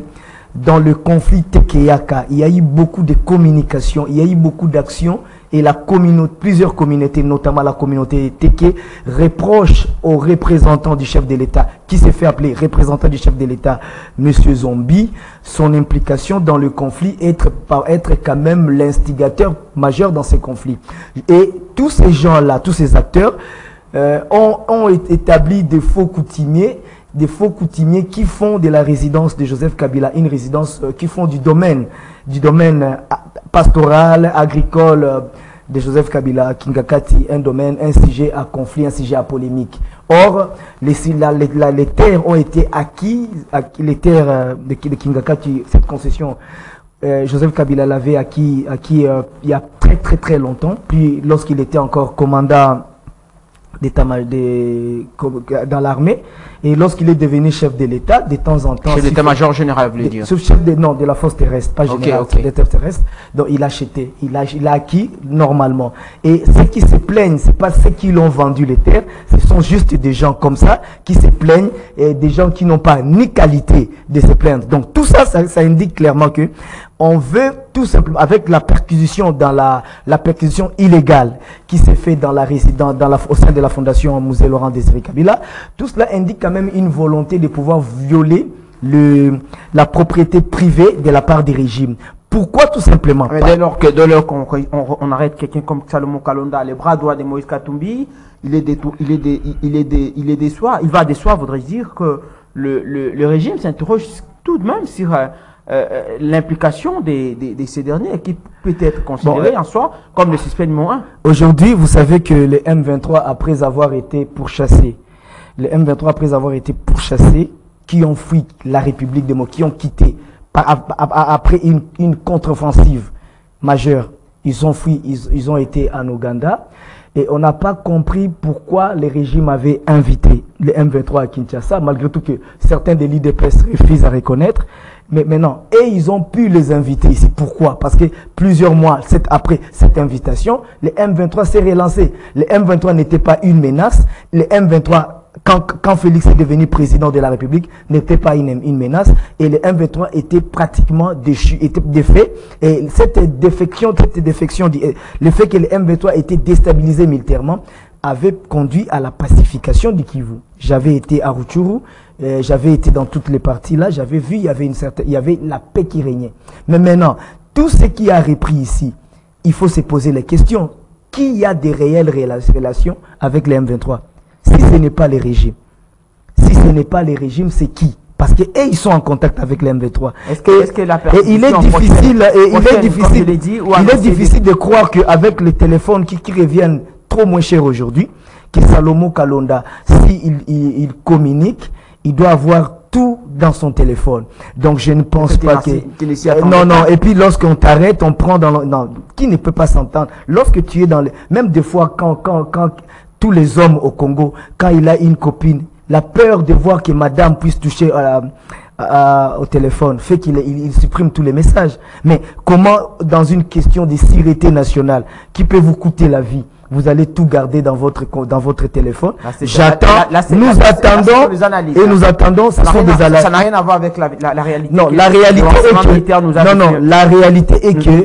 dans le conflit Tekeyaka, il y a eu beaucoup de communication, il y a eu beaucoup d'actions, et plusieurs communautés, notamment la communauté Teke, reprochent aux représentants du chef de l'État, qui s'est fait appeler représentant du chef de l'État, M. Zombi, son implication dans le conflit, être quand même l'instigateur majeur dans ces conflits. Et tous ces gens-là, tous ces acteurs, ont établi des faux coutumiers qui font de la résidence de Joseph Kabila une résidence qui font du domaine pastoral, agricole de Joseph Kabila, Kingakati, un sujet à conflit, un sujet à polémique. Or, les terres ont été acquises, les terres de Kingakati, cette concession, Joseph Kabila l'avait acquis il y a très longtemps, puis lorsqu'il était encore commandant dans l'armée, et lorsqu'il est devenu chef de l'État, de temps en temps... Chef d'état-major général, vous voulez dire? De la force terrestre, pas général, de l'état terrestre. Donc il a acheté, il a acquis normalement. Et ceux qui se plaignent, c'est pas ceux qui l'ont vendu les terres, ce sont juste des gens comme ça qui se plaignent, et des gens qui n'ont pas ni qualité de se plaindre. Donc tout ça, ça indique clairement que on veut tout simplement, avec la perquisition la perquisition illégale qui s'est fait dans la résidence, au sein de la fondation Musée Laurent Désiré Kabila, tout cela indique quand même une volonté de pouvoir violer la propriété privée de la part des régimes. Pourquoi tout simplement? Dès lors qu'on arrête quelqu'un comme Salomon Kalonda, les bras droits de Moïse Katumbi, il va décevoir, voudrais-je dire que le régime s'interroge tout de même sur l'implication de ces derniers, qui peut être considéré en soi comme le suspect numéro 1. Aujourd'hui, vous savez que les M23, après avoir été pourchassés, qui ont fui la République démocratique, qui ont quitté après une contre-offensive majeure, ils ont fui, ils ont été en Ouganda. Et on n'a pas compris pourquoi les régimes avaient invité les M23 à Kinshasa, malgré tout que certains des l'IDPS refusent à reconnaître. Mais maintenant, et ils ont pu les inviter ici. Pourquoi? Parce que plusieurs mois après cette invitation, les M23 s'est relancé. Les M23 n'étaient pas une menace. Les M23, quand Félix est devenu président de la République, n'était pas une menace. Et les M23 étaient pratiquement déchus, étaient défaits. Et cette défection, le fait que les M23 étaient déstabilisés militairement, avait conduit à la pacification du Kivu. J'avais été à Rutshuru, j'avais été dans toutes les parties là, j'avais vu, il y avait la paix qui régnait. Mais maintenant, tout ce qui a repris ici, il faut se poser la question, qui a des réelles relations avec les M23? Si ce n'est pas les régimes. Si ce n'est pas les régimes, c'est qui? Parce que ils sont en contact avec les M23. Et il est difficile de croire qu'avec les téléphones qui reviennent trop moins cher aujourd'hui, que Salomo Kalonda, il communique, il doit avoir tout dans son téléphone. Donc je ne pense pas que... Non, et puis lorsqu'on t'arrête, on prend dans... Non, qui ne peut pas s'entendre? Lorsque tu es dans... Même des fois, quand tous les hommes au Congo, quand il a une copine, la peur de voir que madame puisse toucher au téléphone fait qu'il supprime tous les messages. Mais comment, dans une question de sécurité nationale, qui peut vous coûter la vie, vous allez tout garder dans votre téléphone? Nous attendons, ce sont des analyses. Ça n'a rien à voir avec la réalité. Non, la réalité est que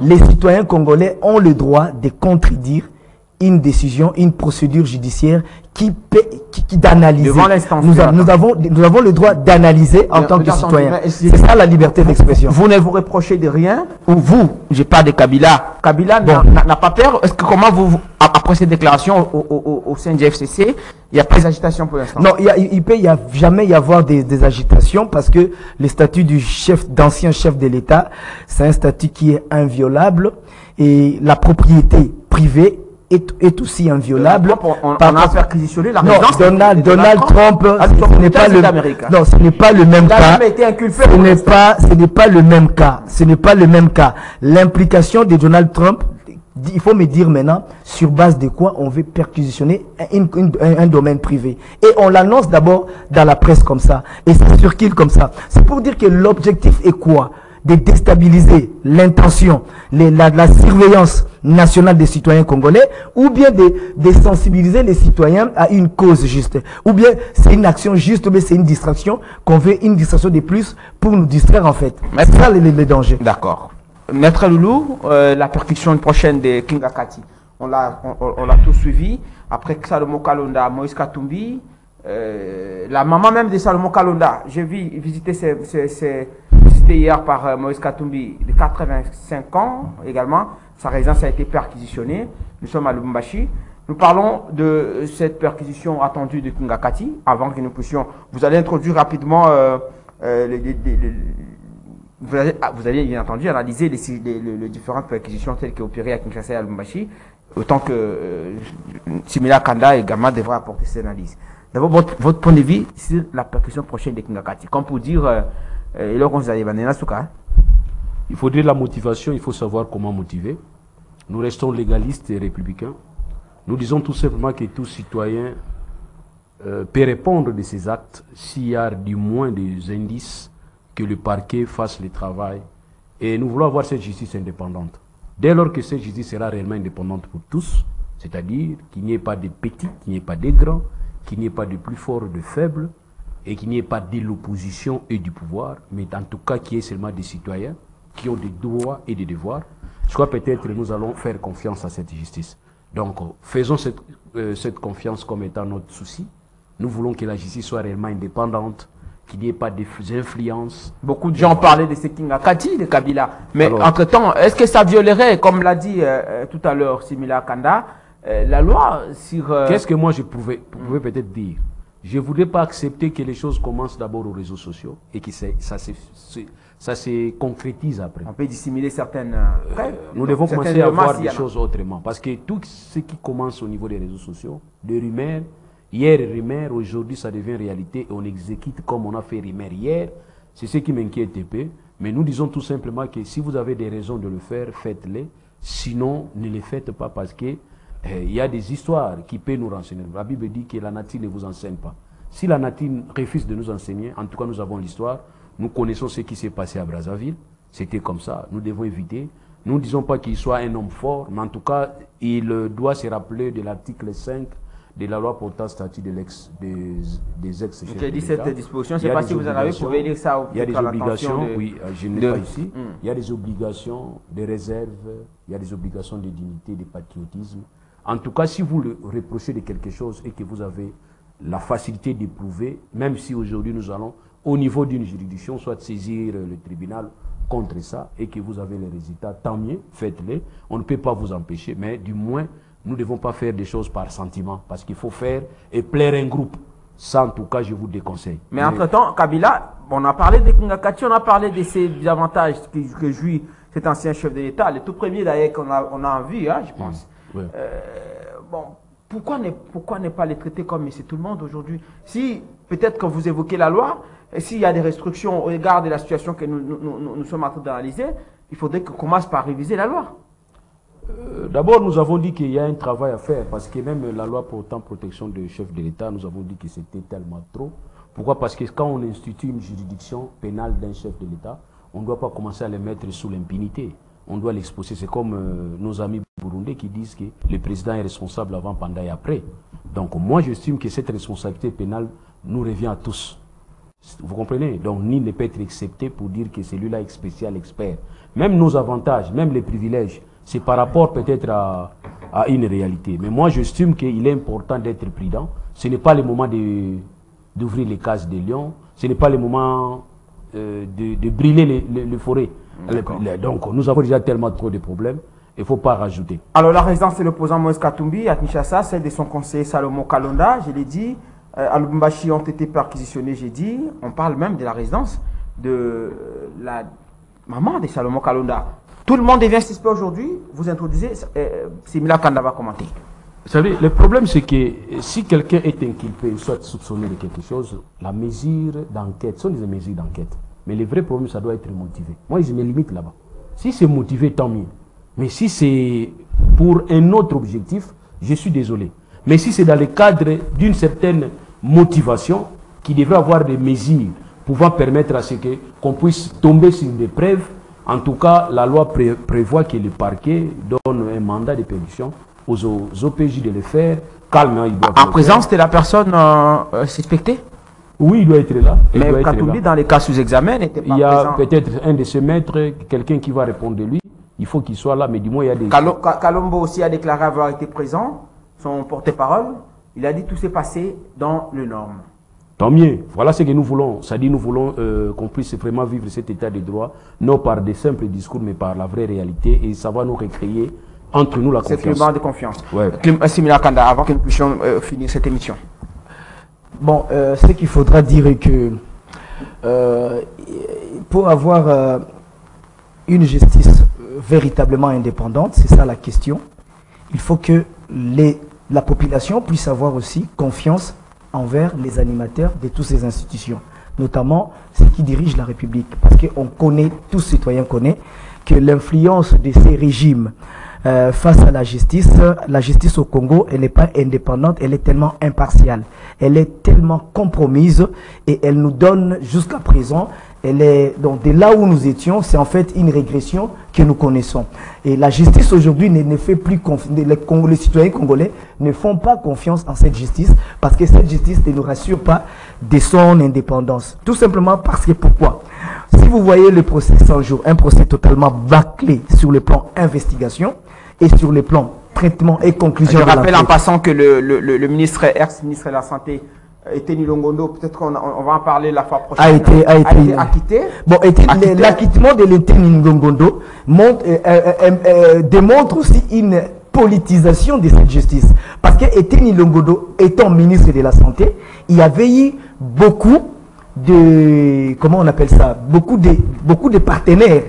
les citoyens congolais ont le droit de contredire une décision, une procédure judiciaire qui d'analyser. Nous avons le droit d'analyser en tant que citoyen. C'est ça la liberté d'expression. Vous ne vous reprochez de rien, ou vous, je parle de Kabila. Kabila n'a pas peur. Est-ce que comment après ces déclarations au sein du FCC, il n'y a pas d'agitations pour l'instant? Non, il peut jamais y avoir des agitations parce que le statut d'ancien chef de l'État, c'est un statut qui est inviolable et la propriété privée est aussi inviolable. On a perquisitionné la résidence. Donald Trump, ce n'est pas le même cas. Ce n'est pas le même cas. Ce n'est pas le même cas. L'implication de Donald Trump, il faut me dire maintenant sur base de quoi on veut perquisitionner un domaine privé. Et on l'annonce d'abord dans la presse comme ça. Et ça circule comme ça. C'est pour dire que l'objectif est quoi? De déstabiliser l'intention, la surveillance nationale des citoyens congolais, ou bien de sensibiliser les citoyens à une cause juste. Ou bien c'est une action juste, mais c'est une distraction, qu'on veut une distraction de plus pour nous distraire en fait. C'est ça le danger. D'accord. Maître Loulou, la percussion prochaine de Kinga Kati, on l'a tout suivi. Après Salomo Kalonda, Moïse Katumbi, la maman même de Salomo Kalonda, j'ai visité hier par Moïse Katumbi de 85 ans également. Sa résidence a été perquisitionnée. Nous sommes à Lubumbashi. Nous parlons de cette perquisition attendue de Kinga Kati. Avant que nous puissions... Vous allez introduire rapidement... vous allez bien entendu analyser les différentes perquisitions telles qu'opérées à Kinshasa et à Lubumbashi. Autant que Simila Kanda également devra apporter ses analyses. D'abord, votre point de vue sur la perquisition prochaine de Kinga Kati. Comme pour dire... Il faudrait la motivation, il faut savoir comment motiver. Nous restons légalistes et républicains. Nous disons tout simplement que tout citoyen peut répondre de ces actes s'il y a du moins des indices que le parquet fasse le travail. Et nous voulons avoir cette justice indépendante. Dès lors que cette justice sera réellement indépendante pour tous, c'est-à-dire qu'il n'y ait pas de petits, qu'il n'y ait pas de grands, qu'il n'y ait pas de plus forts, de faibles, et qu'il n'y ait pas de l'opposition et du pouvoir, mais en tout cas qu'il y ait seulement des citoyens qui ont des droits et des devoirs, je crois peut-être que nous allons faire confiance à cette justice. Donc, faisons cette confiance comme étant notre souci. Nous voulons que la justice soit réellement indépendante, qu'il n'y ait pas d'influence. Beaucoup de gens parlaient de ce Kinga Kati, de Kabila. Mais entre-temps, est-ce que ça violerait, comme l'a dit tout à l'heure Simila Kanda, la loi sur... Qu'est-ce que moi je pouvais peut-être dire? Je ne voudrais pas accepter que les choses commencent d'abord aux réseaux sociaux et que ça se concrétise après. On peut dissimuler certaines... nous devons commencer à voir des choses autrement. Parce que tout ce qui commence au niveau des réseaux sociaux, des rumeurs, hier rumeurs, aujourd'hui ça devient réalité et on exécute comme on a fait rumeurs hier. C'est ce qui m'inquiète un peu. Mais nous disons tout simplement que si vous avez des raisons de le faire, faites-les. Sinon, ne les faites pas parce que il y a des histoires qui peuvent nous renseigner. La Bible dit que la nature ne vous enseigne pas. Si la nature refuse de nous enseigner, en tout cas nous avons l'histoire, nous connaissons ce qui s'est passé à Brazzaville, c'était comme ça, nous devons éviter. Nous ne disons pas qu'il soit un homme fort, mais en tout cas, il doit se rappeler de l'article 5 de la loi portant statut des ex-chefs de dit l'État. cette disposition, je ne sais pas si vous en avez, vous pouvez lire ça au Il y a des obligations, oui, je n'ai pas ici. Mm. Il y a des obligations de réserve, il y a des obligations de dignité, de patriotisme. En tout cas, si vous le reprochez de quelque chose et que vous avez la facilité d'éprouver, même si aujourd'hui nous allons au niveau d'une juridiction, soit saisir le tribunal contre ça et que vous avez les résultats, tant mieux, faites-les. On ne peut pas vous empêcher, mais du moins, nous ne devons pas faire des choses par sentiment, parce qu'il faut faire et plaire un groupe. Ça, en tout cas, je vous déconseille. Mais entre-temps, Kabila, on a parlé de Kingakachi, on a parlé de ces avantages que jouit cet ancien chef de l'État, le tout premier d'ailleurs qu'on a vu, hein, je pense. Ouais. Bon, pourquoi ne pas les traiter comme c'est tout le monde aujourd'hui? Si, peut-être quand vous évoquez la loi, s'il y a des restrictions au regard de la situation que nous sommes en train d'analyser, il faudrait qu'on commence par réviser la loi. D'abord, nous avons dit qu'il y a un travail à faire, parce que même la loi portant protection des chefs de l'État, nous avons dit que c'était tellement trop. Pourquoi? Parce que quand on institue une juridiction pénale d'un chef de l'État, on ne doit pas commencer à les mettre sous l'impunité. On doit l'exposer. C'est comme nos amis burundais qui disent que le président est responsable avant, pendant et après. Donc moi, j'estime que cette responsabilité pénale nous revient à tous. Vous comprenez? Donc nul ne peut être accepté pour dire que celui-là est spécial, expert. Même nos avantages, même les privilèges, c'est par rapport peut-être à une réalité. Mais moi, j'estime qu'il est important d'être prudent. Ce n'est pas le moment d'ouvrir les cases des lions. Ce n'est pas le moment de brûler les forêts. Donc, nous avons déjà tellement trop de problèmes. Il ne faut pas rajouter. Alors, la résidence de l'opposant Moïse Katumbi à Kinshasa, celle de son conseiller Salomon Kalonda, je l'ai dit, à Lubumbashi ont été perquisitionnés, j'ai dit. On parle même de la résidence de la maman de Salomon Kalonda. Tout le monde devient suspect aujourd'hui. Vous introduisez, Simila Kanda va commenter. Vous savez, le problème c'est que si quelqu'un est inculpé, soit soupçonné de quelque chose, la mesure d'enquête, ce sont des mesures d'enquête. Mais le vrai problème, ça doit être motivé. Moi, je me limite là-bas. Si c'est motivé, tant mieux. Mais si c'est pour un autre objectif, je suis désolé. Mais si c'est dans le cadre d'une certaine motivation, qui devrait avoir des mesures pouvant permettre à ce qu'on puisse tomber sur des preuves, en tout cas, la loi prévoit que le parquet donne un mandat de permission aux OPJ de le faire calmement. En présence de la personne suspectée? Oui, il doit être là. Mais Katumbi, dans les cas sous examen, n'était pas présent. Il y a peut-être un de ses maîtres, quelqu'un qui va répondre de lui. Il faut qu'il soit là, mais du moins, il y a des... Kalombo aussi a déclaré avoir été présent, son porte-parole. Il a dit tout s'est passé dans les normes. Tant mieux. Voilà ce que nous voulons. C'est-à-dire nous voulons qu'on puisse vraiment vivre cet état de droit, non par des simples discours, mais par la vraie réalité. Et ça va nous recréer entre nous la confiance. C'est climat de confiance. Ouais. Simila Kanda, avant que nous puissions finir cette émission. Bon, ce qu'il faudra dire est que pour avoir une justice véritablement indépendante, c'est ça la question, il faut que la population puisse avoir aussi confiance envers les animateurs de toutes ces institutions, notamment ceux qui dirigent la République. Parce qu'on connaît, tout citoyen connaît, que l'influence de ces régimes face à la justice au Congo, elle n'est pas indépendante, elle est tellement impartiale, elle est tellement compromise et elle nous donne jusqu'à présent, elle est, donc de là où nous étions, c'est en fait une régression que nous connaissons. Et la justice aujourd'hui ne fait plus confiance, les citoyens congolais ne font pas confiance en cette justice parce que cette justice ne nous rassure pas de son indépendance. Tout simplement parce que pourquoi? Si vous voyez le procès 100 jours, un procès totalement bâclé sur le plan investigation et sur le plan traitement et conclusion. Je rappelle en passant que le ministre, ex-ministre de la Santé, Eteni Longondo, peut-être qu'on va en parler la fois prochaine, a été acquitté. Bon, l'acquittement de l'Eteni Longondo démontre aussi une politisation de cette justice. Parce que Eteni Longondo, étant ministre de la Santé, il y avait eu beaucoup de, comment on appelle ça, beaucoup de partenaires,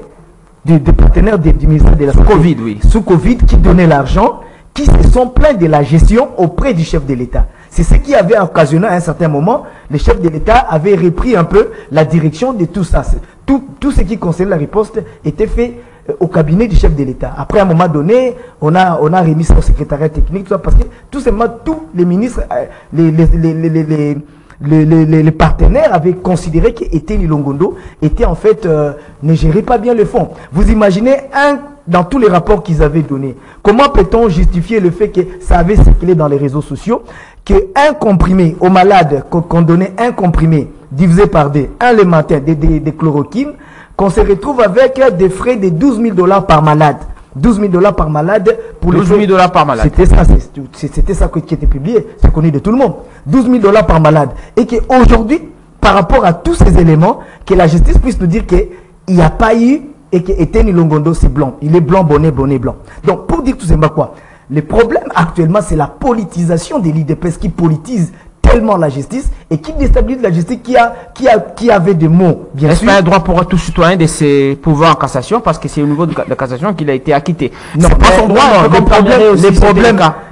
partenaires du ministère de la Santé. Covid, oui. Sous Covid, qui donnaient l'argent, qui se sont plaints de la gestion auprès du chef de l'État. C'est ce qui avait occasionné à un certain moment, le chef de l'État avait repris un peu la direction de tout ça. Tout ce qui concerne la riposte était fait au cabinet du chef de l'État. Après, à un moment donné, on a remis ça au secrétariat technique, tout ça, parce que tout simplement, tous les ministres, les partenaires avaient considéré qu'Étienne Longondo était en fait, ne gérait pas bien le fonds. Vous imaginez, dans tous les rapports qu'ils avaient donnés, comment peut-on justifier le fait que ça avait circulé dans les réseaux sociaux, qu'un comprimé aux malades, qu'on donnait un comprimé divisé par deux, un le matin, des chloroquines, qu'on se retrouve avec des frais de 12 000 $ par malade. 12 000 $ par malade pour 12 000 $ par malade. C'était ça qui était publié, c'est connu de tout le monde. 12 000 $ par malade. Et qu'aujourd'hui, par rapport à tous ces éléments, que la justice puisse nous dire qu'il n'y a pas eu et que Etienne Longondo c'est blanc. Il est blanc, bonnet, blanc. Donc pour dire tout simplement quoi, le problème actuellement c'est la politisation de l'IDPS qui politise tellement la justice et qui déstabilise la justice qui avait des mots, bien sûr. Est-ce pas un droit pour tout citoyen de ses pouvoirs en cassation parce que c'est au niveau de la cassation qu'il a été acquitté? Non, c'est pas son droit.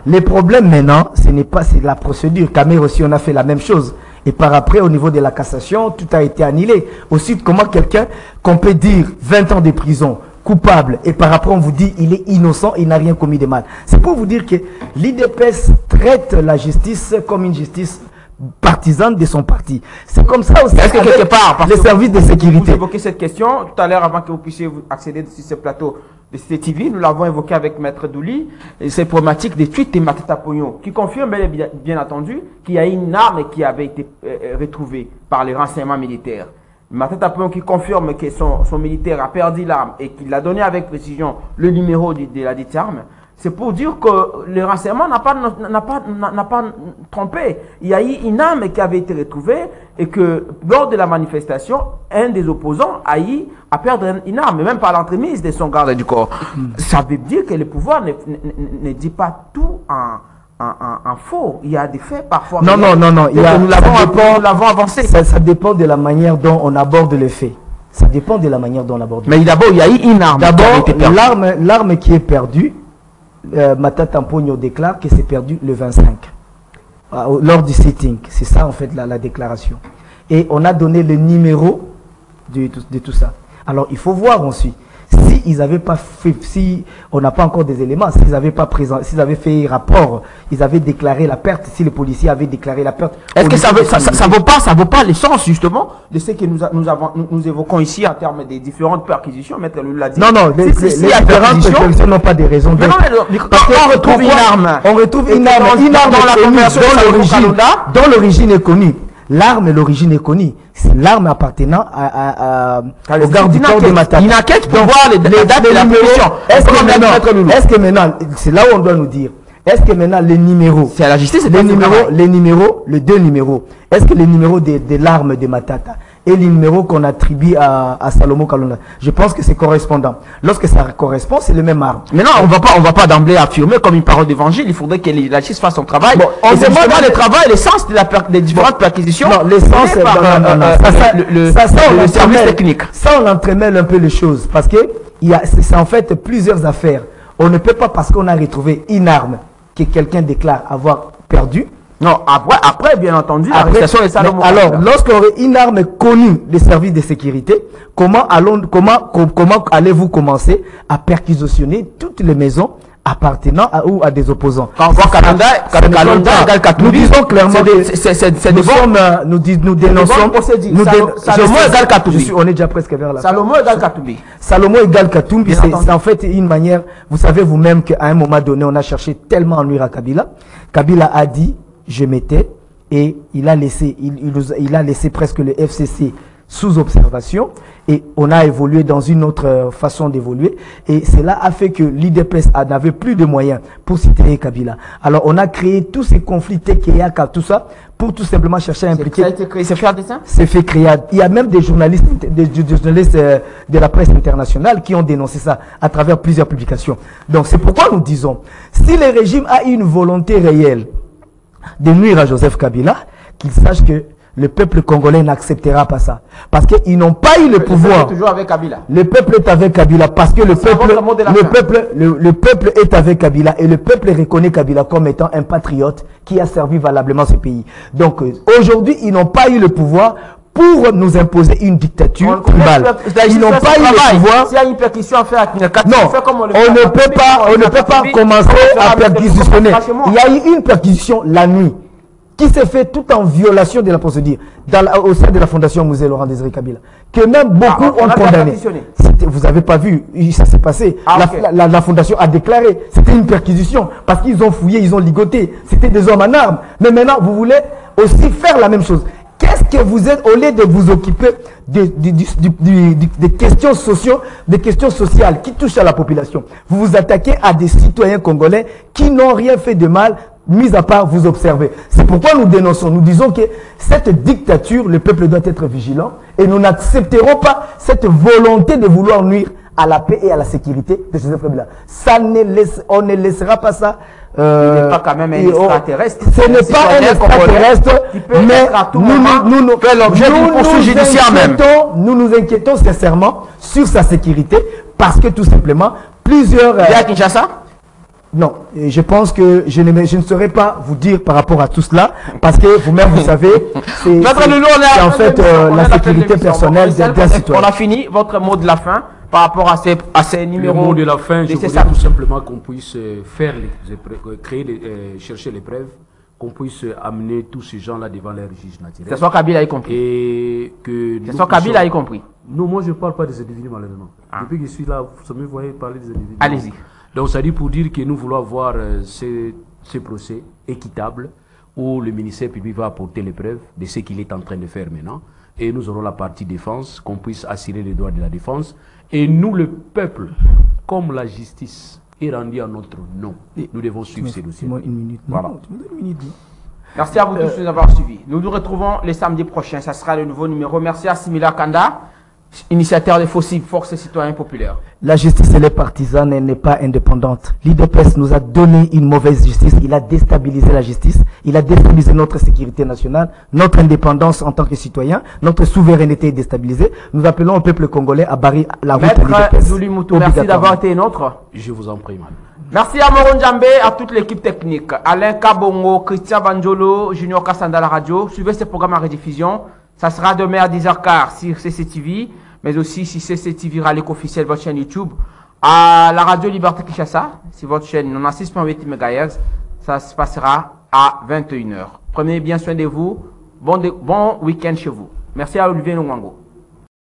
Les problèmes maintenant, ce n'est pas, c'est la procédure. Camer aussi, on a fait la même chose. Et par après, au niveau de la cassation, tout a été annulé. Aussi, comment quelqu'un qu'on peut dire 20 ans de prison, coupable, et par après on vous dit il est innocent, il n'a rien commis de mal. C'est pour vous dire que l'IDPS traite la justice comme une justice partisane de son parti. C'est comme ça aussi. Est-ce que quelque part, les services de sécurité. Vous évoquez cette question tout à l'heure avant que vous puissiez accéder sur ce plateau de CTV. Nous l'avons évoqué avec Maître Douli. Ces problématiques des tweets de Matata Pogno qui confirment bien entendu qu'il y a une arme qui avait été retrouvée par les renseignements militaires. Matata Pogno qui confirme que son militaire a perdu l'arme et qu'il a donné avec précision le numéro de la dite arme. C'est pour dire que le renseignement n'a pas trompé. Il y a eu une arme qui avait été retrouvée et que lors de la manifestation, un des opposants a eu à perdre une arme, même par l'entremise de son garde du corps. Ça veut dire que le pouvoir ne dit pas tout en faux. Il y a des faits parfois. Non. Nous l'avons avancé. Ça dépend de la manière dont on aborde les faits. Ça dépend de la manière dont on aborde. Mais d'abord, il y a eu une arme. D'abord, l'arme qui est perdue, Matata Pogno déclare que c'est perdu le 25 lors du sitting. C'est ça en fait la déclaration. Et on a donné le numéro de tout ça. Alors il faut voir ensuite. Si ils n'avaient pas fait, si on n'a pas encore des éléments, s'ils n'avaient pas présent, s'ils avaient fait rapport, ils avaient déclaré la perte, si les policiers avaient déclaré la perte. Est-ce que ça vaut pas l'essence justement de ce que nous évoquons ici en termes des différentes perquisitions, Maître Lula l'a dit. Non, les différentes perquisitions n'ont pas de raison d'être. On retrouve une arme. On retrouve une arme dont l'origine est connue. L'arme, l'origine est connue. C'est l'arme appartenant au garde du corps de Matata. Une enquête pour voir les dates de la position. Est-ce que maintenant, c'est là où on doit nous dire, est-ce que maintenant les numéros, c'est à la justice, les deux numéros, est-ce que les numéros de l'arme de Matata et les numéros qu'on attribue à Salomo Kalonda, je pense que c'est correspondant. Lorsque ça correspond, c'est le même arme. Mais non, on va pas d'emblée affirmer comme une parole d'évangile. Il faudrait que la justice fasse son travail. Bon, on demande le travail, l'essence des différentes perquisitions. Non, l'essence, le service technique. Ça, on entremêle un peu les choses parce que c'est en fait plusieurs affaires. On ne peut pas, parce qu'on a retrouvé une arme que quelqu'un déclare avoir perdue. Non, après, bien entendu, l'arrestation est Salomo. Alors, lorsqu'on aurait une arme connue des services de sécurité, comment allez-vous commencer à perquisitionner toutes les maisons appartenant à des opposants? Quand on voit Kalonda égale Katumbi, nous disons clairement nous dénonçons Salomo égale Katumbi. On est déjà presque vers la fin. Salomo égale Katumbi. Salomo égale Katumbi, c'est en fait une manière, vous savez vous-même qu'à un moment donné, on a cherché tellement à nuire à Kabila. Kabila a dit, je m'étais, et il a laissé presque le FCC sous observation, et on a évolué dans une autre façon d'évoluer, et cela a fait que l'IDPS n'avait plus de moyens pour soutenir Kabila. Alors on a créé tous ces conflits TKA, tout ça, pour tout simplement chercher à impliquer. Ça a été créé, c'est fait à dessein? C'est fait créer. Il y a même des journalistes de la presse internationale qui ont dénoncé ça à travers plusieurs publications. Donc c'est pourquoi nous disons, si le régime a une volonté réelle de nuire à Joseph Kabila, qu'il sache que le peuple congolais n'acceptera pas ça. Parce qu'ils n'ont pas eu le pouvoir. Toujours avec Kabila. Le peuple est avec Kabila parce que le peuple est avec Kabila et le peuple reconnaît Kabila comme étant un patriote qui a servi valablement ce pays. Donc aujourd'hui, ils n'ont pas eu le pouvoir pour nous imposer une dictature tribale. Ils n'ont pas eu le pouvoir. S'il y a une perquisition à faire avec une non, on ne peut pas commencer à perquisitionner. Il y a eu une perquisition la nuit qui s'est fait tout en violation de la procédure au sein de la Fondation Musée Laurent Désiré Kabila, que même beaucoup ont condamné. Vous n'avez pas vu, ça s'est passé. La Fondation a déclaré, c'était une perquisition, parce qu'ils ont fouillé, ils ont ligoté, c'était des hommes en armes. Mais maintenant, vous voulez aussi faire la même chose. Qu'est-ce que vous êtes, au lieu de vous occuper des questions sociales qui touchent à la population, vous vous attaquez à des citoyens congolais qui n'ont rien fait de mal, mis à part vous observer. C'est pourquoi nous dénonçons, nous disons que cette dictature, le peuple doit être vigilant et nous n'accepterons pas cette volonté de vouloir nuire à la paix et à la sécurité de ces peuples-là. On ne laissera pas ça. Il n'est pas quand même un extraterrestre. Ce n'est pas un extraterrestre, mais nous nous inquiétons sincèrement sur sa sécurité parce que tout simplement, plusieurs... Il y a à Kinshasa? Non, je pense que je ne saurais pas vous dire par rapport à tout cela, parce que vous-même, vous savez, c'est en fait la sécurité personnelle d'un citoyen. On a fini. Votre mot de la fin par rapport à ces numéros. Le mot de la fin, je voudrais tout simplement qu'on puisse faire chercher les preuves, qu'on puisse amener tous ces gens-là devant les juges naturels. C'est soit Kabila y compris. Et que c'est soit Kabila y compris. Non, moi je ne parle pas des individus malheureusement. Depuis que je suis là, vous me voyez parler des individus. Allez-y. Donc ça dit pour dire que nous voulons avoir ce procès équitable où le ministère public va apporter les preuves de ce qu'il est en train de faire maintenant. Et nous aurons la partie défense, qu'on puisse assurer les droits de la défense. Et nous, le peuple, comme la justice est rendue à notre nom, nous devons suivre ces dossiers. Une minute. Voilà. Merci à vous tous de nous avoir suivis. Nous nous retrouvons le samedi prochain. Ça sera le nouveau numéro. Merci à Simila Kanda, initiateur des FOSIP, Force et Citoyens Populaires. La justice, elle est partisane, elle n'est pas indépendante. L'IDPS nous a donné une mauvaise justice. Il a déstabilisé la justice. Il a déstabilisé notre sécurité nationale, notre indépendance en tant que citoyen. Notre souveraineté est déstabilisée. Nous appelons au peuple congolais à barrer la route à l'IDPS. Zouli Moutou, merci d'avoir été nôtre. Je vous en prie, madame. Merci à Moron Djambé, à toute l'équipe technique. Alain Kabongo, Christian Banjolo, Junior Kassanda la radio. Suivez ce programme en rediffusion. Ça sera demain à 10h15 sur CCTV, mais aussi si CCTV Ralik officiel, votre chaîne YouTube. À la radio Liberté Kinshasa, c'est votre chaîne 96.8 MHz. Ça se passera à 21h. Prenez bien soin de vous. Bon week-end chez vous. Merci à Olivier Nwango.